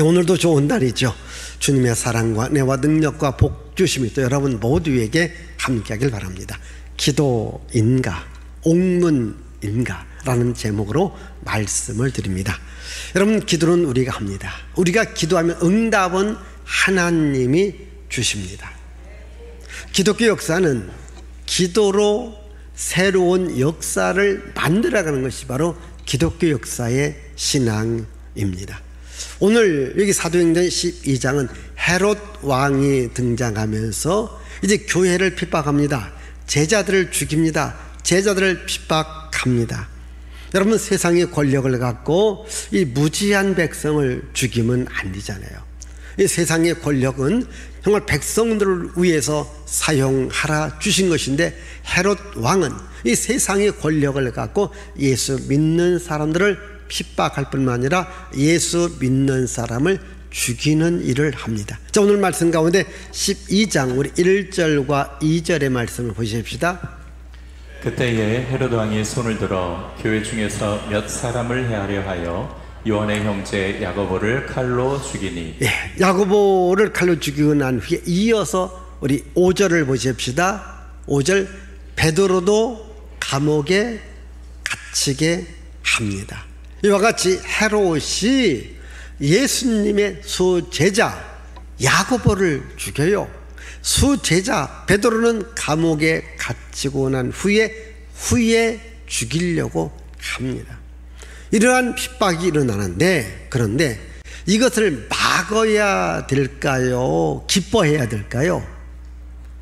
오늘도 좋은 날이죠. 주님의 사랑과 은혜와 능력과 복 주심이 또 여러분 모두에게 함께하길 바랍니다. 기도인가 옥문인가 라는 제목으로 말씀을 드립니다. 여러분, 기도는 우리가 합니다. 우리가 기도하면 응답은 하나님이 주십니다. 기독교 역사는 기도로 새로운 역사를 만들어가는 것이 바로 기독교 역사의 신앙입니다. 오늘 여기 사도행전 12장은 헤롯 왕이 등장하면서 이제 교회를 핍박합니다. 제자들을 죽입니다. 제자들을 핍박합니다. 여러분, 세상의 권력을 갖고 이 무지한 백성을 죽이면 안 되잖아요. 이 세상의 권력은 정말 백성들을 위해서 사용하라 주신 것인데, 헤롯 왕은 이 세상의 권력을 갖고 예수 믿는 사람들을 핍박할 뿐만 아니라 예수 믿는 사람을 죽이는 일을 합니다. 자, 오늘 말씀 가운데 12장 우리 1절과 2절의 말씀을 보십시다. 그때에 헤롯 왕이 손을 들어 교회 중에서 몇 사람을 해하려 하여 요한의 형제 야고보를 칼로 죽이니. 야고보를 칼로 죽이고 난 후에 이어서 우리 5절을 보십시다. 5절, 베드로도 감옥에 갇히게 합니다. 이와 같이 헤롯이 예수님의 수제자 야고보를 죽여요. 수제자 베드로는 감옥에 갇히고 난 후에 죽이려고 합니다. 이러한 핍박이 일어나는데, 그런데 이것을 막아야 될까요? 기뻐해야 될까요?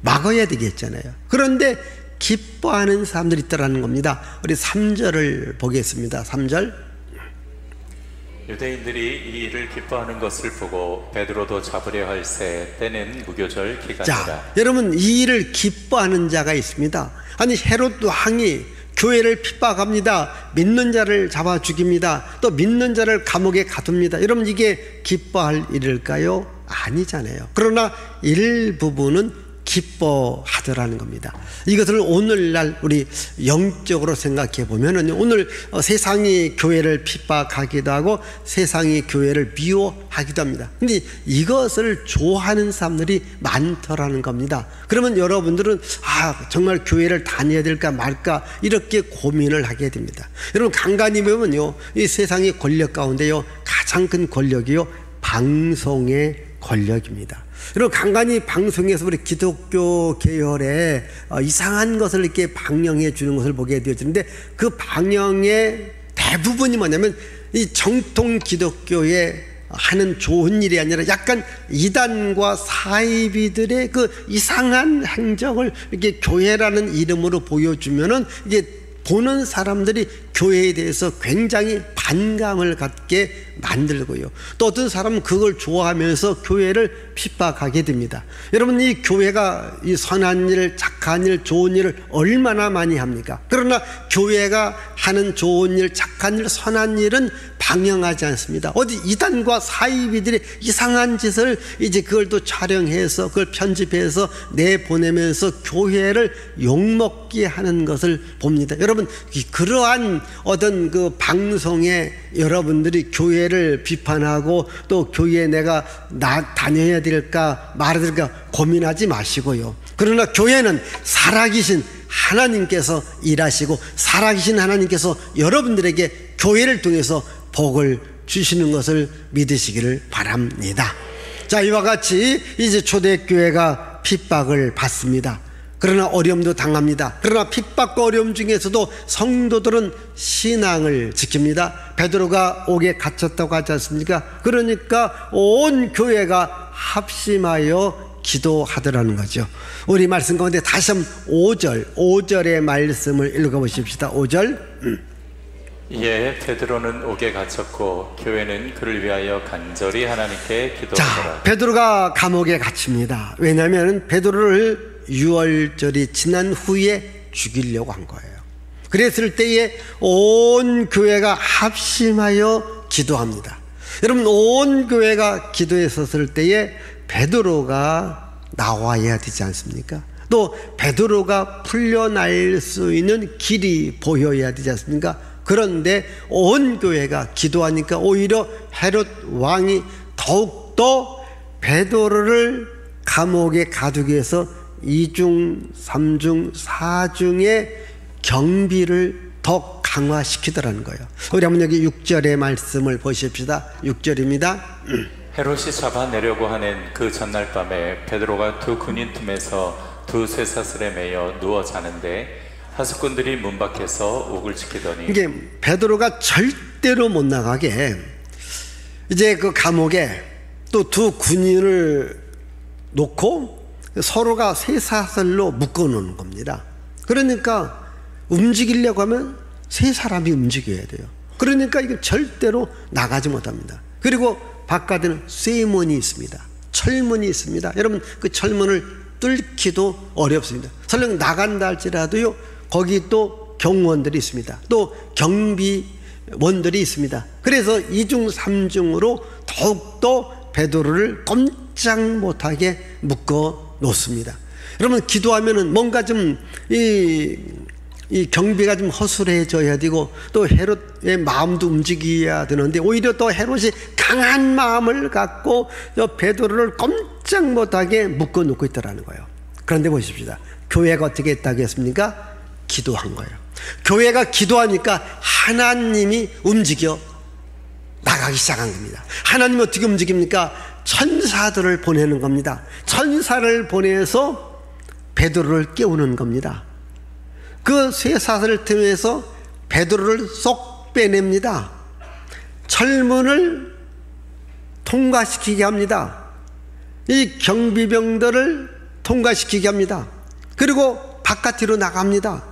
막아야 되겠잖아요. 그런데 기뻐하는 사람들이 있더라는 겁니다. 우리 3절을 보겠습니다. 3절. 유대인들이 이 일을 기뻐하는 것을 보고 베드로도 잡으려 할새 때는 무교절 기간이라. 자, 여러분, 이 일을 기뻐하는 자가 있습니다. 아니, 헤롯 왕이 교회를 핍박합니다. 믿는 자를 잡아 죽입니다. 또 믿는 자를 감옥에 가둡니다. 여러분, 이게 기뻐할 일일까요? 아니잖아요. 그러나 일부분은 기뻐하더라는 겁니다. 이것을 오늘날 우리 영적으로 생각해 보면은, 오늘 세상이 교회를 핍박하기도 하고 세상이 교회를 미워하기도 합니다. 근데 이것을 좋아하는 사람들이 많더라는 겁니다. 그러면 여러분들은 정말 교회를 다녀야 될까 말까 이렇게 고민을 하게 됩니다. 여러분, 간간히 보면요, 이 세상의 권력 가운데요, 가장 큰 권력이요, 방송의 권력입니다. 여러분, 간간히 방송에서 우리 기독교 계열에 이상한 것을 이렇게 방영해 주는 것을 보게 되어지는데, 그 방영의 대부분이 뭐냐면 이 정통 기독교에 하는 좋은 일이 아니라 약간 이단과 사이비들의 그 이상한 행적을 이렇게 교회라는 이름으로 보여주면은 이게 보는 사람들이 교회에 대해서 굉장히 반감을 갖게 만들고요. 또 어떤 사람은 그걸 좋아하면서 교회를 핍박하게 됩니다. 여러분, 이 교회가 이 선한 일, 착한 일, 좋은 일을 얼마나 많이 합니까? 그러나 교회가 하는 좋은 일, 착한 일, 선한 일은 방영하지 않습니다. 어디 이단과 사이비들이 이상한 짓을 이제 그걸 또 촬영해서 그걸 편집해서 내보내면서 교회를 욕먹게 하는 것을 봅니다. 여러분, 그러한 어떤 그 방송에 여러분들이 교회를 비판하고 또 교회에 내가 다녀야 될까 말아야 될까 고민하지 마시고요. 그러나 교회는 살아계신 하나님께서 일하시고 살아계신 하나님께서 여러분들에게 교회를 통해서 복을 주시는 것을 믿으시기를 바랍니다. 자, 이와 같이 이제 초대교회가 핍박을 받습니다. 그러나 어려움도 당합니다. 그러나 핍박과 어려움 중에서도 성도들은 신앙을 지킵니다. 베드로가 옥에 갇혔다고 하지 않습니까? 그러니까 온 교회가 합심하여 기도하더라는 거죠. 우리 말씀 가운데 다시 한번 5절의 말씀을 읽어보십시다. 5절. 이에 베드로는 옥에 갇혔고 교회는 그를 위하여 간절히 하나님께 기도하더라. 자, 베드로가 감옥에 갇힙니다. 왜냐하면 베드로를 유월절이 지난 후에 죽이려고 한 거예요. 그랬을 때에 온 교회가 합심하여 기도합니다. 여러분, 온 교회가 기도에 섰을 때에 베드로가 나와야 되지 않습니까? 또 베드로가 풀려날 수 있는 길이 보여야 되지 않습니까? 그런데 온 교회가 기도하니까 오히려 헤롯 왕이 더욱더 베드로를 감옥에 가두기 위해서 2중, 3중, 4중의 경비를 더 강화시키더라는 거예요. 우리 한번 여기 6절의 말씀을 보십시다. 6절입니다. 헤롯이 잡아내려고 하는 그 전날 밤에 베드로가 두 군인 틈에서 두 쇠사슬에 매여 누워 자는데 하수꾼들이 문 밖에서 옥을 지키더니, 이게 베드로가 절대로 못 나가게 이제 그 감옥에 또 두 군인을 놓고 서로가 쇠사슬로 묶어 놓는 겁니다. 그러니까 움직이려고 하면 세 사람이 움직여야 돼요. 그러니까 이게 절대로 나가지 못합니다. 그리고 바깥에는 쇠문이 있습니다. 철문이 있습니다. 여러분, 그 철문을 뚫기도 어렵습니다. 설령 나간다 할지라도요, 거기 또 경호원들이 있습니다. 또 경비원들이 있습니다. 그래서 2중 3중으로 더욱더 베드로를 꼼짝 못하게 묶어 놓습니다. 여러분, 기도하면은 뭔가 좀 이 경비가 좀 허술해져야 되고 또 헤롯의 마음도 움직여야 되는데, 오히려 또 헤롯이 강한 마음을 갖고 베드로를 꼼짝 못하게 묶어 놓고 있다라는 거예요. 그런데 보십시다. 교회가 어떻게 했다고 했습니까? 기도한 거예요. 교회가 기도하니까 하나님이 움직여 나가기 시작한 겁니다. 하나님이 어떻게 움직입니까? 천사들을 보내는 겁니다. 천사를 보내서 베드로를 깨우는 겁니다. 그 쇠사슬을 통해서 베드로를 쏙 빼냅니다. 철문을 통과시키게 합니다. 이 경비병들을 통과시키게 합니다. 그리고 바깥으로 나갑니다.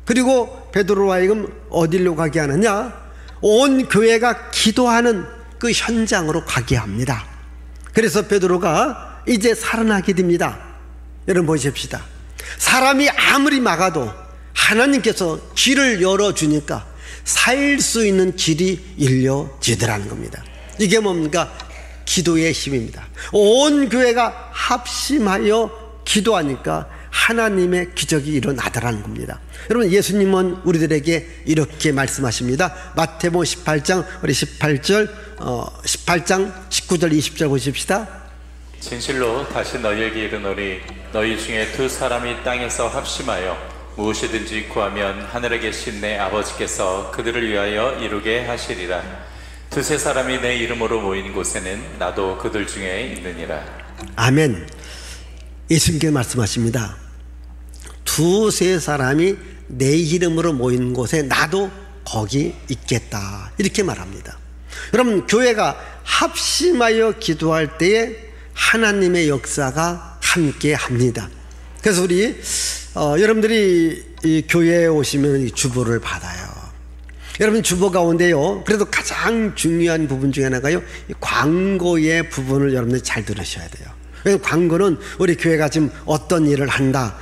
그리고 베드로와 하여금 어디로 가게 하느냐? 온 교회가 기도하는 그 현장으로 가게 합니다. 그래서 베드로가 이제 살아나게 됩니다. 여러분 보십시다. 사람이 아무리 막아도 하나님께서 길을 열어주니까 살 수 있는 길이 열려지더라는 겁니다. 이게 뭡니까? 기도의 힘입니다. 온 교회가 합심하여 기도하니까 하나님의 기적이 일어나더라는 겁니다. 여러분, 예수님은 우리들에게 이렇게 말씀하십니다. 마태복음 18장 우리 18장 19절 20절 보십시다. 진실로 다시 너희에게 이르노니 너희 중에 두 사람이 땅에서 합심하여 무엇이든지 구하면 하늘에 계신 내 아버지께서 그들을 위하여 이루게 하시리라. 두세 사람이 내 이름으로 모인 곳에는 나도 그들 중에 있느니라. 아멘. 예수님께서 말씀하십니다. 두세 사람이 내 이름으로 모인 곳에 나도 거기 있겠다, 이렇게 말합니다. 여러분, 교회가 합심하여 기도할 때에 하나님의 역사가 함께 합니다. 그래서 우리 여러분들이 이 교회에 오시면 이 주보를 받아요. 여러분, 주보 가운데요, 그래도 가장 중요한 부분 중에 하나가요, 이 광고의 부분을 여러분들이 잘 들으셔야 돼요. 그래서 광고는 우리 교회가 지금 어떤 일을 한다,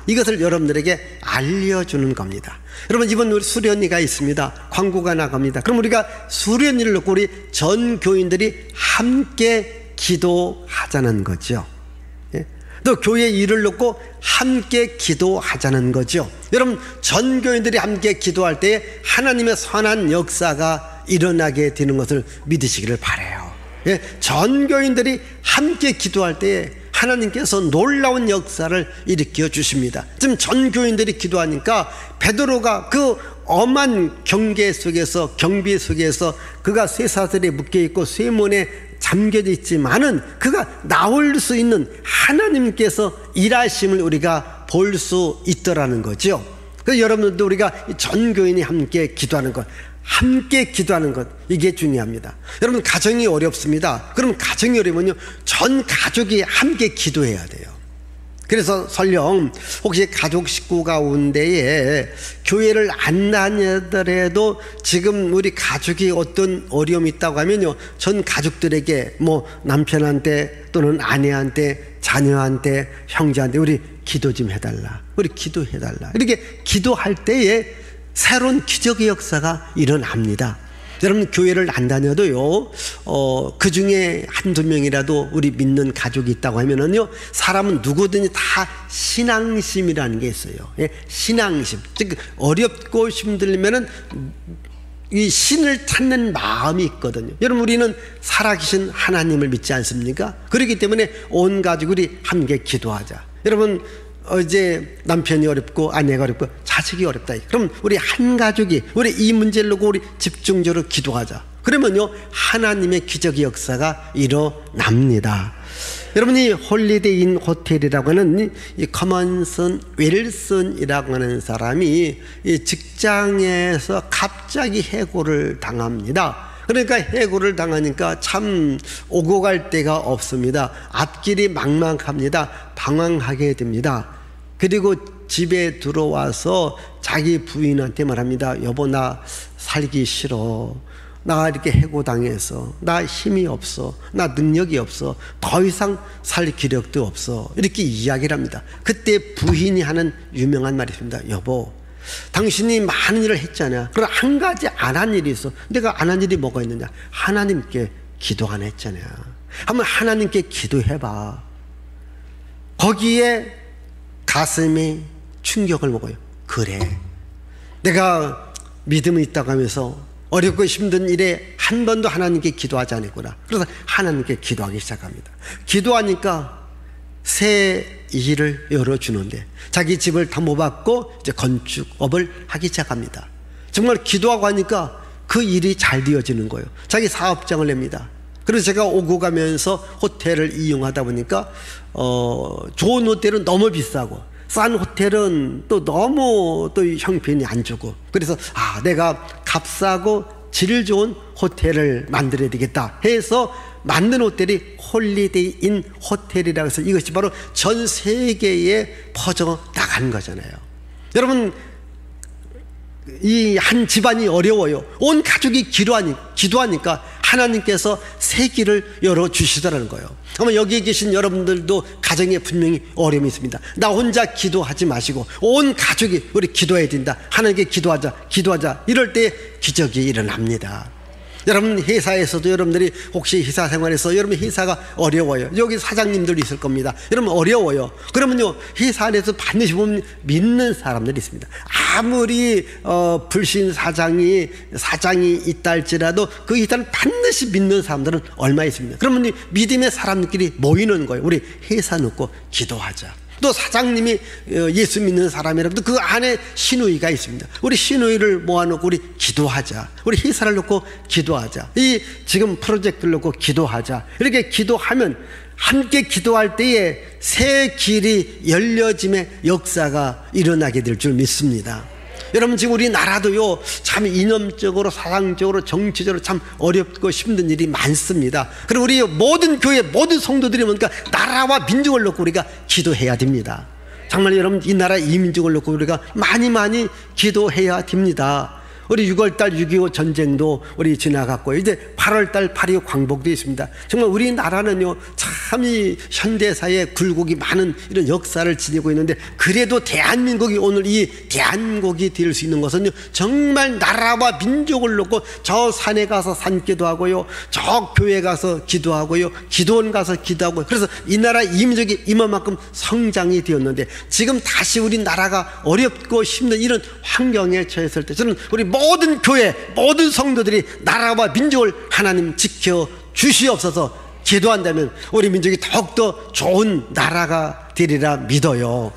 이것을 여러분들에게 알려주는 겁니다. 여러분, 이번 우리 수련회가 있습니다. 광고가 나갑니다. 그럼 우리가 수련회를 놓고 우리 전 교인들이 함께 기도하자는 거죠. 또 교회 일을 놓고 함께 기도하자는 거죠. 여러분, 전 교인들이 함께 기도할 때 하나님의 선한 역사가 일어나게 되는 것을 믿으시기를 바라요. 전 교인들이 함께 기도할 때 하나님께서 놀라운 역사를 일으켜 주십니다. 지금 전 교인들이 기도하니까 베드로가 그 엄한 경계 속에서, 경비 속에서 그가 쇠사슬에 묶여있고 쇠문에 잠겨져 있지만은 그가 나올 수 있는 하나님께서 일하심을 우리가 볼 수 있더라는 거죠. 그래서 여러분들도 우리가 전 교인이 함께 기도하는 것, 이게 중요합니다. 여러분, 가정이 어렵습니다. 그럼 가정이 어려우면요, 전 가족이 함께 기도해야 돼요. 그래서 설령 혹시 가족 식구 가운데에 교회를 안 다니더라도 지금 우리 가족이 어떤 어려움이 있다고 하면요, 전 가족들에게 뭐 남편한테 또는 아내한테 자녀한테 형제한테 우리 기도 좀 해달라, 우리 기도해달라, 이렇게 기도할 때에 새로운 기적의 역사가 일어납니다. 여러분, 교회를 안 다녀도요, 그 중에 한두 명이라도 우리 믿는 가족이 있다고 하면은요, 사람은 누구든지 다 신앙심이라는 게 있어요. 신앙심. 즉, 어렵고 힘들면은 이 신을 찾는 마음이 있거든요. 여러분, 우리는 살아계신 하나님을 믿지 않습니까? 그렇기 때문에 온 가족이 함께 기도하자. 여러분, 이제 남편이 어렵고 아내가 어렵고 자식이 어렵다. 그럼 우리 한 가족이 우리 이 문제를 놓고 우리 집중적으로 기도하자. 그러면요, 하나님의 기적의 역사가 일어납니다. 여러분이 홀리데이 인 호텔이라고 하는 이 커먼슨 윌슨이라고 하는 사람이 이 직장에서 갑자기 해고를 당합니다. 그러니까 해고를 당하니까 참 오고 갈 데가 없습니다. 앞길이 막막합니다. 방황하게 됩니다. 그리고 집에 들어와서 자기 부인한테 말합니다. 여보, 나 살기 싫어. 나 이렇게 해고당해서 나 힘이 없어, 나 능력이 없어, 더 이상 살 기력도 없어, 이렇게 이야기를 합니다. 그때 부인이 하는 유명한 말이 있습니다. 여보, 당신이 많은 일을 했잖아. 그럼 한 가지 안 한 일이 있어. 내가 안 한 일이 뭐가 있느냐? 하나님께 기도 안 했잖아. 한번 하나님께 기도해봐. 거기에 가슴이 충격을 먹어요. 그래, 내가 믿음이 있다고 하면서 어렵고 힘든 일에 한 번도 하나님께 기도하지 않았구나. 그래서 하나님께 기도하기 시작합니다. 기도하니까 새 일을 열어주는데 자기 집을 담보받고 이제 건축업을 하기 시작합니다. 정말 기도하고 하니까 그 일이 잘 되어지는 거예요. 자기 사업장을 냅니다. 그래서 제가 오고 가면서 호텔을 이용하다 보니까 좋은 호텔은 너무 비싸고 싼 호텔은 또 너무 또 형편이 안 좋고, 그래서 내가 값싸고 질 좋은 호텔을 만들어야 되겠다 해서 만든 호텔이 홀리데이 인 호텔이라고 해서 이것이 바로 전 세계에 퍼져 나간 거잖아요. 여러분, 이 한 집안이 어려워요. 온 가족이 기도하니까 하나님께서 새 길을 열어주시더라는 거예요. 아마 여기에 계신 여러분들도 가정에 분명히 어려움이 있습니다. 나 혼자 기도하지 마시고 온 가족이 우리 기도해야 된다. 하나님께 기도하자. 이럴 때 기적이 일어납니다. 여러분, 회사에서도 여러분들이 혹시 회사 생활에서 여러분 회사가 어려워요. 여기 사장님들 있을 겁니다. 여러분 어려워요. 그러면요, 회사 안에서 반드시 보면 믿는 사람들이 있습니다. 아무리 불신 사장이 있다 할지라도 그 회사는 반드시 믿는 사람들은 얼마 있습니다. 그러면 믿음의 사람들끼리 모이는 거예요. 우리 회사 놓고 기도하자. 또 사장님이 예수 믿는 사람이라도 그 안에 신우이가 있습니다. 우리 신우이를 모아놓고 우리 기도하자. 우리 회사를 놓고 기도하자. 이 지금 프로젝트를 놓고 기도하자. 이렇게 기도하면 함께 기도할 때에 새 길이 열려짐의 역사가 일어나게 될 줄 믿습니다. 여러분, 지금 우리나라도요, 참 이념적으로 사상적으로 정치적으로 참 어렵고 힘든 일이 많습니다. 그리고 우리 모든 교회 모든 성도들이 뭔가 나라와 민족을 놓고 우리가 기도해야 됩니다. 정말 여러분, 이 나라 이 민족을 놓고 우리가 많이 기도해야 됩니다. 우리 6월달 6.25 전쟁도 우리 지나갔고요. 이제 8월달 8.25 광복도 있습니다. 정말 우리나라는요, 참 이 현대사에 굴곡이 많은 이런 역사를 지니고 있는데, 그래도 대한민국이 오늘 이 대한민국이 될 수 있는 것은요, 정말 나라와 민족을 놓고 저 산에 가서 산기도 하고요, 저 교회 가서 기도하고요, 기도원 가서 기도하고요. 그래서 이 나라 이 민족이 이만큼 성장이 되었는데, 지금 다시 우리나라가 어렵고 힘든 이런 환경에 처했을 때 저는 우리 모든 교회 모든 성도들이 나라와 민족을 하나님 지켜 주시옵소서 기도한다면 우리 민족이 더욱더 좋은 나라가 되리라 믿어요.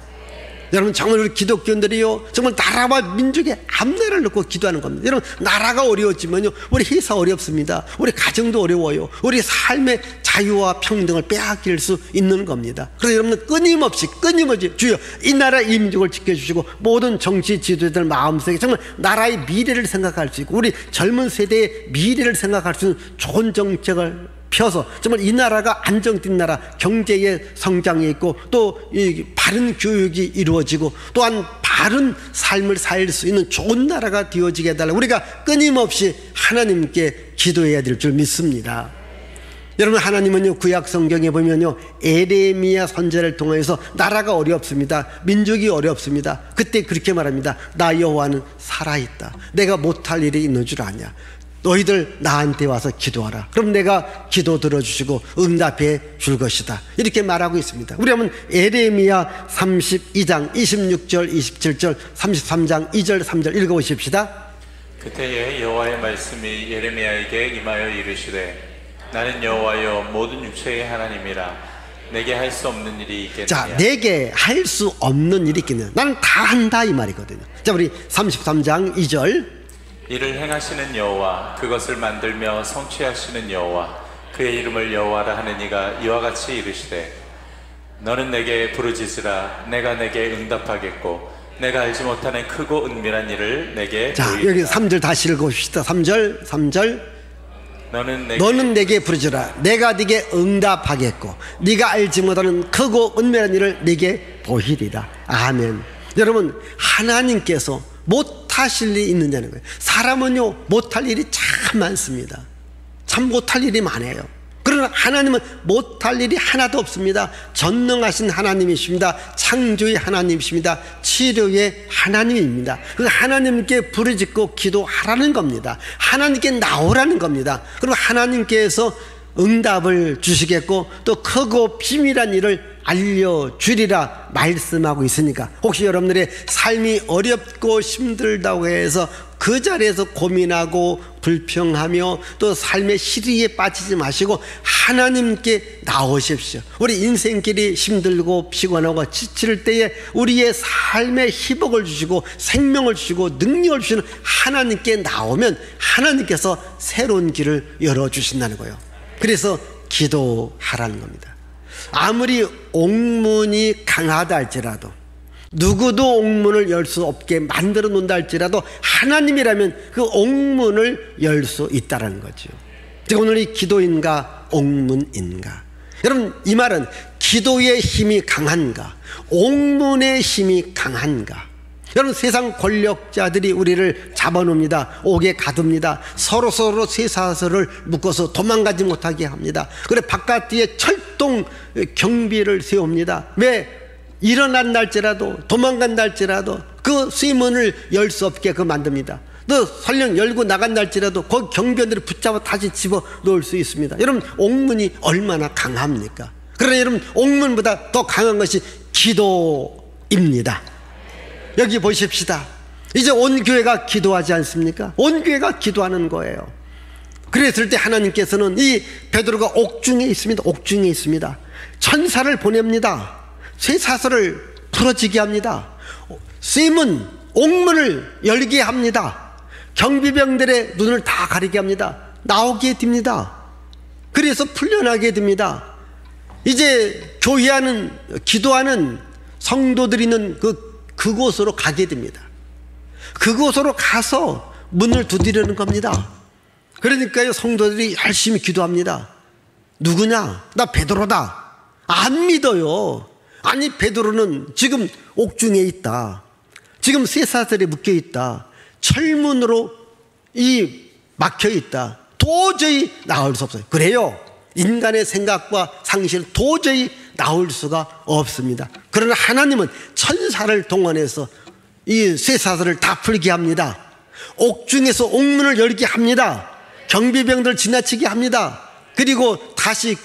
여러분, 정말 우리 기독교인들이요, 정말 나라와 민족의 앞날을 놓고 기도하는 겁니다. 여러분, 나라가 어려웠지만요, 우리 회사 어렵습니다. 우리 가정도 어려워요. 우리 삶의 자유와 평등을 빼앗길 수 있는 겁니다. 그래서 여러분은 끊임없이 주여 이 나라 이 민족을 지켜주시고 모든 정치 지도자들 마음속에 정말 나라의 미래를 생각할 수 있고 우리 젊은 세대의 미래를 생각할 수 있는 좋은 정책을 펴서 정말 이 나라가 안정된 나라, 경제의 성장이 있고 또 이 바른 교육이 이루어지고 또한 바른 삶을 살 수 있는 좋은 나라가 되어지게 해달라. 우리가 끊임없이 하나님께 기도해야 될 줄 믿습니다. 여러분, 하나님은요, 구약 성경에 보면요, 에레미야 선지자를 통해서 나라가 어렵습니다. 민족이 어렵습니다. 그때 그렇게 말합니다. 나 여호와는 살아있다. 내가 못할 일이 있는 줄 아냐. 너희들 나한테 와서 기도하라. 그럼 내가 기도 들어주시고 응답해 줄 것이다. 이렇게 말하고 있습니다. 우리 한번 에레미야 32장 26절 27절 33장 2절 3절 읽어보십시다. 그때에 여호와의 말씀이 예레미야에게 임하여 이르시되 나는 여호와여 모든 육체의 하나님이라 내게 할 수 없는 일이 있겠느냐. 자, 내게 할 수 없는 일이 있겠느냐. 나는 다 한다 이 말이거든요. 자, 우리 33장 2절. 이를 행하시는 여호와 그것을 만들며 성취하시는 여호와 그의 이름을 여호와라 하는 이가 이와 같이 이르시되 너는 내게 부르짖으라 내가 내게 응답하겠고 내가 알지 못하는 크고 은밀한 일을 내게 자, 보이리라. 여기 3절 다시 읽어봅시다. 3절. 너는 내게 부르짖으라 내가 네게 응답하겠고 네가 알지 못하는 크고 은밀한 일을 네게 보이리라. 아멘. 여러분, 하나님께서 못하실 일이 있느냐는 거예요. 사람은요 못할 일이 참 많습니다. 참 못할 일이 많아요. 그러나 하나님은 못할 일이 하나도 없습니다. 전능하신 하나님이십니다. 창조의 하나님이십니다. 치료의 하나님입니다. 그 하나님께 부르짖고 기도하라는 겁니다. 하나님께 나오라는 겁니다. 그리고 하나님께서 응답을 주시겠고 또 크고 비밀한 일을 알려주리라 말씀하고 있으니까, 혹시 여러분들의 삶이 어렵고 힘들다고 해서 그 자리에서 고민하고 불평하며 또 삶의 시리에 빠지지 마시고 하나님께 나오십시오. 우리 인생길이 힘들고 피곤하고 지칠 때에 우리의 삶에 희복을 주시고 생명을 주시고 능력을 주시는 하나님께 나오면 하나님께서 새로운 길을 열어주신다는 거예요. 그래서 기도하라는 겁니다. 아무리 옥문이 강하다 할지라도, 누구도 옥문을 열 수 없게 만들어 놓는다 할지라도 하나님이라면 그 옥문을 열 수 있다는 거죠. 즉 오늘 이 기도인가 옥문인가? 여러분, 이 말은 기도의 힘이 강한가 옥문의 힘이 강한가? 여러분, 세상 권력자들이 우리를 잡아놓습니다. 옥에 가둡니다. 서로 쇠사슬을 묶어서 도망가지 못하게 합니다. 그래 바깥에 철동 경비를 세웁니다. 왜? 일어난다 할지라도 도망간다 할지라도 그 쇠문을 열 수 없게 만듭니다. 또 설령 열고 나간다 할지라도 그 경비원들이 붙잡아 다시 집어 넣을 수 있습니다. 여러분, 옥문이 얼마나 강합니까? 그러나 여러분, 옥문보다 더 강한 것이 기도입니다. 여기 보십시다. 이제 온 교회가 기도하지 않습니까? 온 교회가 기도하는 거예요. 그랬을 때 하나님께서는 이 베드로가 옥중에 있습니다. 옥중에 있습니다. 천사를 보냅니다. 쇠사슬을 부러지게 합니다. 쇠문, 옥문을 열게 합니다. 경비병들의 눈을 다 가리게 합니다. 나오게 됩니다. 그래서 풀려나게 됩니다. 이제 교회하는, 기도하는 성도들이 있는 그곳으로 가게 됩니다. 그곳으로 가서 문을 두드리는 겁니다. 그러니까요, 성도들이 열심히 기도합니다. 누구냐? 나 베드로다. 안 믿어요. 아니, 베드로는 지금 옥중에 있다. 지금 쇠사슬에 묶여 있다. 철문으로 막혀 있다. 도저히 나올 수 없어요. 그래요. 인간의 생각과 상식은 도저히 나올 수가 없습니다. 그러나 하나님은 천사를 동원해서 이 쇠사슬을 다 풀게 합니다. 옥중에서 옥문을 열게 합니다. 경비병들을 지나치게 합니다. 그리고 다시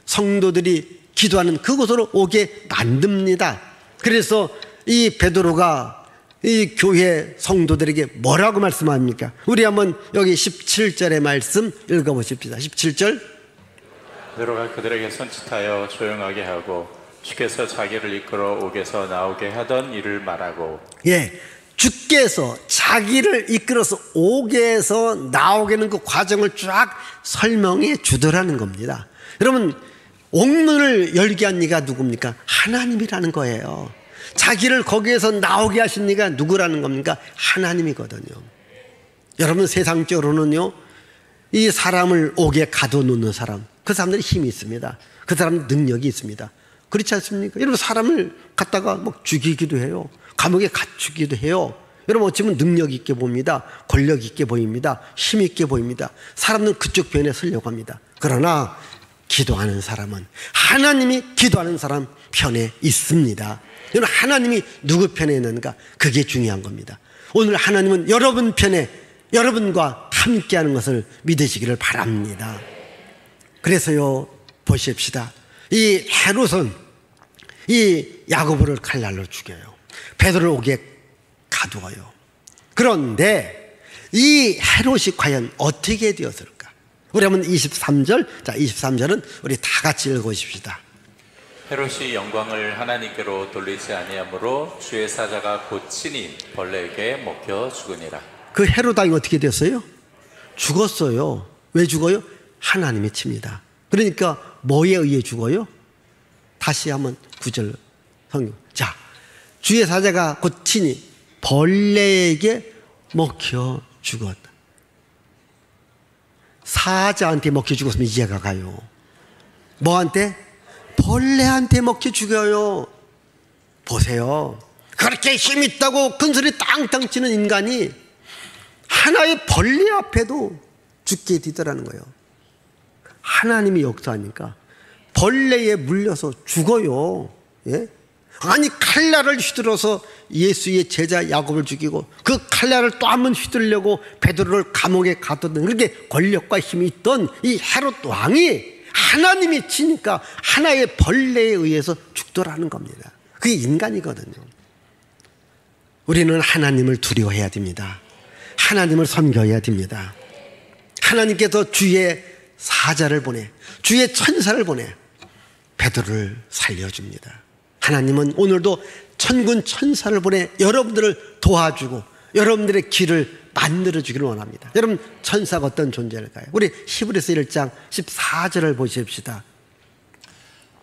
성도들이 기도하는 그곳으로 오게 만듭니다. 그래서 이 베드로가 이 교회 성도들에게 뭐라고 말씀합니까? 우리 한번 여기 17절의 말씀 읽어보십시다. 17절. 베드로가 그들에게 손짓하여 조용하게 하고 주께서 자기를 이끌어 옥에서 나오게 하던 일을 말하고. 예, 주께서 자기를 이끌어서 옥에서 나오게 하는 그 과정을 쫙 설명해 주더라는 겁니다. 여러분, 옥문을 열게 한 이가 누굽니까? 하나님이라는 거예요. 자기를 거기에서 나오게 하신 이가 누구라는 겁니까? 하나님이거든요. 여러분, 세상적으로는요, 이 사람을 옥에 가둬놓는 사람, 그 사람들이 힘이 있습니다. 그 사람은 능력이 있습니다. 그렇지 않습니까? 여러분, 사람을 갖다가 막 죽이기도 해요. 감옥에 갇히기도 해요. 여러분, 어찌보면 능력 있게 봅니다. 권력 있게 보입니다. 힘 있게 보입니다. 사람은 그쪽 편에 서려고 합니다. 그러나 기도하는 사람은 하나님이 기도하는 사람 편에 있습니다. 여러분, 하나님이 누구 편에 있는가? 그게 중요한 겁니다. 오늘 하나님은 여러분 편에, 여러분과 함께하는 것을 믿으시기를 바랍니다. 그래서요, 보십시다. 이 헤롯은 이 야고보를 칼날로 죽여요. 베드로를 옥에 가두어요. 그런데 이 헤롯이 과연 어떻게 되었을까? 우리 한번 23절, 자 23절은 우리 다 같이 읽어보십시다. 헤롯이 영광을 하나님께로 돌리지 아니하므로 주의 사자가 곧 친히 벌레에게 먹혀 죽으니라. 그 헤롯 왕이 어떻게 됐어요? 죽었어요. 왜 죽어요? 하나님의 칩니다. 그러니까 뭐에 의해 죽어요? 다시 한번 9절 성경. 자, 주의 사자가 곧 친히 벌레에게 먹혀 죽었다. 사자한테 먹혀 죽었으면 이해가 가요. 뭐한테? 벌레한테 먹혀 죽어요. 보세요. 그렇게 힘 있다고 큰소리 땅땅 치는 인간이 하나의 벌레 앞에도 죽게 되더라는 거예요. 하나님이 역사하니까 벌레에 물려서 죽어요. 예? 아니 칼날을 휘둘러서 예수의 제자 야곱을 죽이고 그 칼날을 또 한 번 휘둘려고 베드로를 감옥에 가두던 그렇게 권력과 힘이 있던 이 헤롯 왕이 하나님이 치니까 하나의 벌레에 의해서 죽더라는 겁니다. 그게 인간이거든요. 우리는 하나님을 두려워해야 됩니다. 하나님을 섬겨야 됩니다. 하나님께서 주의 사자를 보내, 주의 천사를 보내 베드로를 살려줍니다. 하나님은 오늘도 천군 천사를 보내 여러분들을 도와주고 여러분들의 길을 만들어주기를 원합니다. 여러분 천사가 어떤 존재일까요? 우리 히브리서 1장 14절을 보십시다.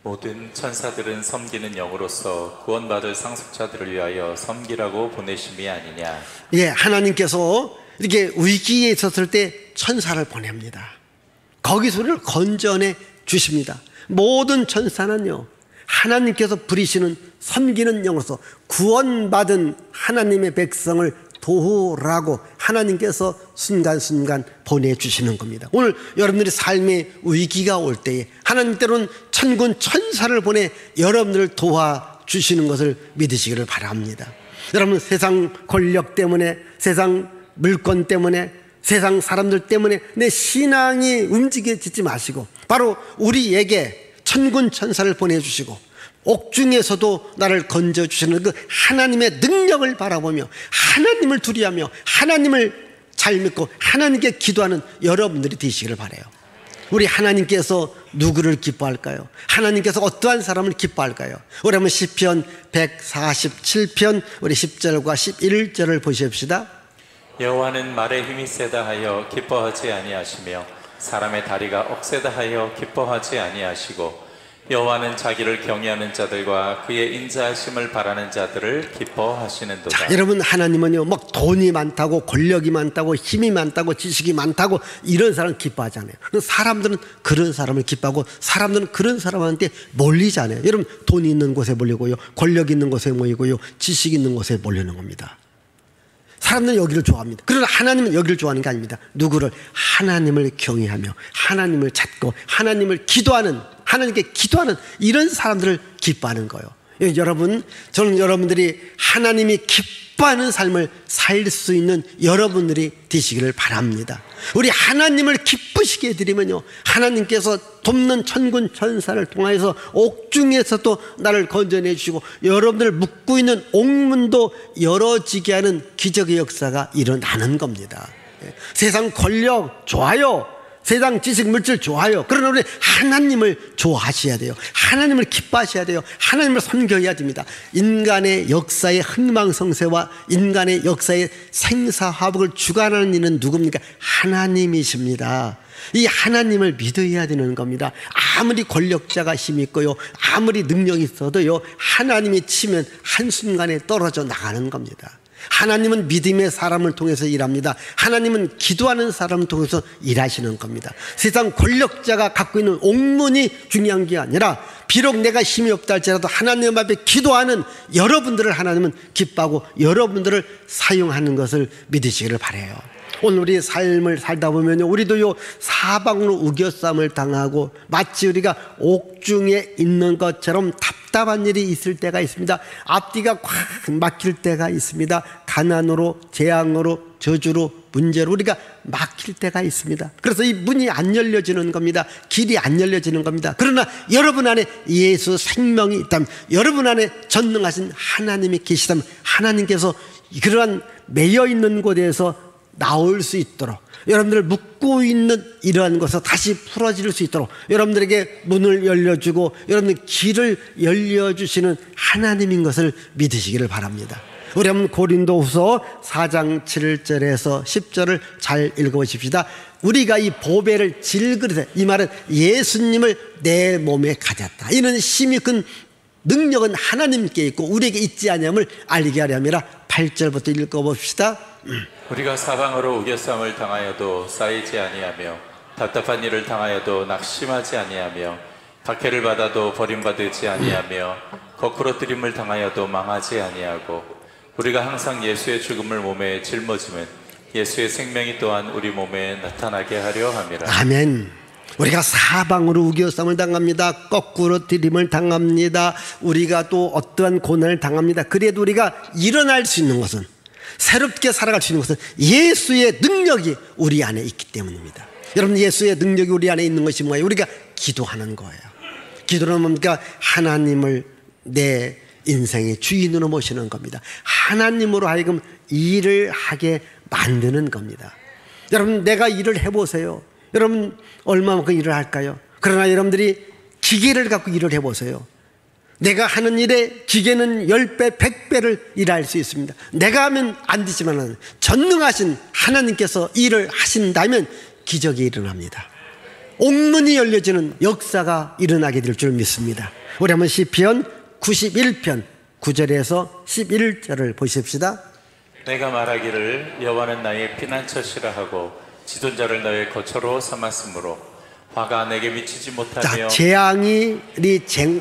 모든 천사들은 섬기는 영으로서 구원받을 상속자들을 위하여 섬기라고 보내심이 아니냐. 예, 하나님께서 이렇게 위기에 있었을 때 천사를 보냅니다. 거기서 우리를 건져내 주십니다. 모든 천사는요 하나님께서 부리시는 섬기는 영으로서 구원받은 하나님의 백성을 도우라고 하나님께서 순간순간 보내주시는 겁니다. 오늘 여러분들이 삶의 위기가 올 때에 하나님 때로는 천군 천사를 보내 여러분들을 도와주시는 것을 믿으시기를 바랍니다. 여러분 세상 권력 때문에, 세상 물건 때문에, 세상 사람들 때문에 내 신앙이 움직여지지 마시고 바로 우리에게 천군 천사를 보내주시고 옥중에서도 나를 건져주시는 그 하나님의 능력을 바라보며 하나님을 두려워하며 하나님을 잘 믿고 하나님께 기도하는 여러분들이 되시기를 바라요. 우리 하나님께서 누구를 기뻐할까요? 하나님께서 어떠한 사람을 기뻐할까요? 우리 한번 시편 147편 우리 10절과 11절을 보십시다. 여호와는 말에 힘이 세다 하여 기뻐하지 아니하시며 사람의 다리가 억세다 하여 기뻐하지 아니하시고 여호와는 자기를 경외하는 자들과 그의 인자하심을 바라는 자들을 기뻐하시는도다. 자, 여러분 하나님은요 막 돈이 많다고 권력이 많다고 힘이 많다고 지식이 많다고 이런 사람 기뻐하지 않아요. 사람들은 그런 사람을 기뻐하고 사람들은 그런 사람한테 몰리지 않아요. 여러분 돈이 있는 곳에 몰리고요, 권력 있는 곳에 모이고요, 지식 있는 곳에 몰리는 겁니다. 사람들은 여기를 좋아합니다. 그러나 하나님은 여기를 좋아하는 게 아닙니다. 누구를? 하나님을 경외하며 하나님을 찾고 하나님을 기도하는, 하나님께 기도하는 이런 사람들을 기뻐하는 거예요. 여러분, 저는 여러분들이 하나님이 기뻐하는 삶을 살 수 있는 여러분들이 되시기를 바랍니다. 우리 하나님을 기쁘시게 해드리면요 하나님께서 돕는 천군 천사를 통하여서 옥중에서도 나를 건져내 주시고 여러분들 묶고 있는 옥문도 열어지게 하는 기적의 역사가 일어나는 겁니다. 세상 권력 좋아요, 세상 지식 물질 좋아요. 그러나 우리 하나님을 좋아하셔야 돼요. 하나님을 기뻐하셔야 돼요. 하나님을 섬겨야 됩니다. 인간의 역사의 흥망성쇠와 인간의 역사의 생사화복을 주관하는 이는 누굽니까? 하나님이십니다. 이 하나님을 믿어야 되는 겁니다. 아무리 권력자가 힘이 있고요, 아무리 능력이 있어도요 하나님이 치면 한순간에 떨어져 나가는 겁니다. 하나님은 믿음의 사람을 통해서 일합니다. 하나님은 기도하는 사람을 통해서 일하시는 겁니다. 세상 권력자가 갖고 있는 옥문이 중요한 게 아니라 비록 내가 힘이 없다 할지라도 하나님 앞에 기도하는 여러분들을 하나님은 기뻐하고 여러분들을 사용하는 것을 믿으시기를 바라요. 오늘 우리 삶을 살다 보면요 우리도요 사방으로 우겨쌈을 당하고 마치 우리가 옥중에 있는 것처럼 답답한 일이 있을 때가 있습니다. 앞뒤가 꽉 막힐 때가 있습니다. 가난으로, 재앙으로, 저주로, 문제로 우리가 막힐 때가 있습니다. 그래서 이 문이 안 열려지는 겁니다. 길이 안 열려지는 겁니다. 그러나 여러분 안에 예수 생명이 있다면, 여러분 안에 전능하신 하나님이 계시다면 하나님께서 그러한 매여 있는 곳에서 나올 수 있도록, 여러분들 묶고 있는 이러한 것을 다시 풀어질 수 있도록 여러분들에게 문을 열려주고 여러분들 길을 열려주시는 하나님인 것을 믿으시기를 바랍니다. 우리 한번 고린도후서 4장 7절에서 10절을 잘 읽어보십시다. 우리가 이 보배를 질그릇에, 이 말은 예수님을 내 몸에 가졌다, 이는 심히 큰 능력은 하나님께 있고 우리에게 있지 아니함을 알게 하려 함이라. 8절부터 읽어봅시다. 우리가 사방으로 우겨쌈을 당하여도 쌓이지 아니하며 답답한 일을 당하여도 낙심하지 아니하며 박해를 받아도 버림받지 아니하며 거꾸로 뜨림을 당하여도 망하지 아니하고 우리가 항상 예수의 죽음을 몸에 짊어지면 예수의 생명이 또한 우리 몸에 나타나게 하려 함이라. 아멘. 우리가 사방으로 우겨쌈을 당합니다. 거꾸로 들임을 당합니다. 우리가 또 어떠한 고난을 당합니다. 그래도 우리가 일어날 수 있는 것은, 새롭게 살아갈 수 있는 것은 예수의 능력이 우리 안에 있기 때문입니다. 여러분, 예수의 능력이 우리 안에 있는 것이 뭐예요? 우리가 기도하는 거예요. 기도는 뭡니까? 하나님을 내 인생의 주인으로 모시는 겁니다. 하나님으로 하여금 일을 하게 만드는 겁니다. 여러분, 내가 일을 해보세요. 여러분, 얼마만큼 일을 할까요? 그러나 여러분들이 기계를 갖고 일을 해보세요. 내가 하는 일에 기계는 10배, 100배를 일할 수 있습니다. 내가 하면 안 되지만 전능하신 하나님께서 일을 하신다면 기적이 일어납니다. 옥문이 열려지는 역사가 일어나게 될 줄 믿습니다. 우리 한번 시편 91편 9절에서 11절을 보십시다. 내가 말하기를 여호와는 나의 피난처시라 하고 지존자를 너의 거처로 삼았으므로 화가 내게 미치지 못하며 재앙이 네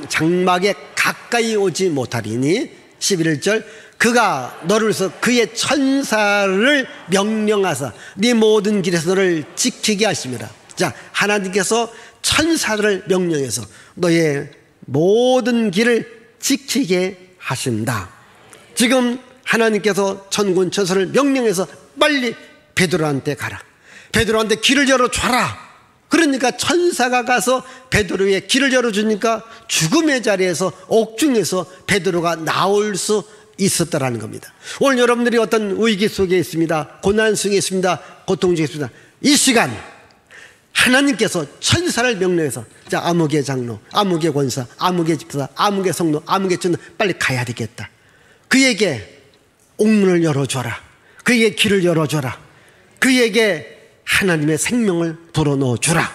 장막에 가까이 오지 못하리니. 11절 그가 너를 위해서 그의 천사를 명령하사 네 모든 길에서 너를 지키게 하심이라. 자, 하나님께서 천사를 명령해서 너의 모든 길을 지키게 하신다. 지금 하나님께서 천군 천사를 명령해서 빨리 베드로한테 가라, 베드로한테 길을 열어줘라. 그러니까 천사가 가서 베드로의 길을 열어주니까 죽음의 자리에서, 옥중에서 베드로가 나올 수 있었다라는 겁니다. 오늘 여러분들이 어떤 위기 속에 있습니다. 고난 속에 있습니다. 고통 중에 있습니다. 이 시간 하나님께서 천사를 명령해서, 자, 아무개 장로, 아무개 권사, 아무개 집사, 아무개 성도, 아무개 전 빨리 가야 되겠다. 그에게 옥문을 열어줘라. 그에게 길을 열어줘라. 그에게 하나님의 생명을 불어넣어 주라.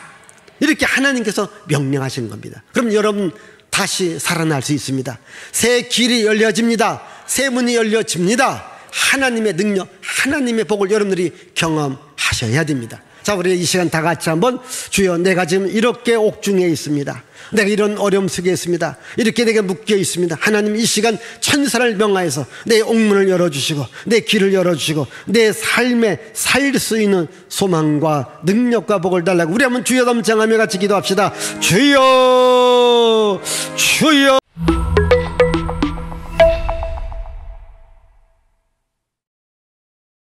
이렇게 하나님께서 명령하시는 겁니다. 그럼 여러분 다시 살아날 수 있습니다. 새 길이 열려집니다. 새 문이 열려집니다. 하나님의 능력, 하나님의 복을 여러분들이 경험하셔야 됩니다. 자, 우리 이 시간 다 같이 한번, 주여, 내가 지금 이렇게 옥중에 있습니다. 내가 이런 어려움 속에 있습니다. 이렇게 내게 묶여 있습니다. 하나님, 이 시간 천사를 명하여서 내 옥문을 열어주시고 내 길을 열어주시고 내 삶에 살 수 있는 소망과 능력과 복을 달라고 우리 한번 주여 dom장하며 같이 기도합시다. 주여, 주여.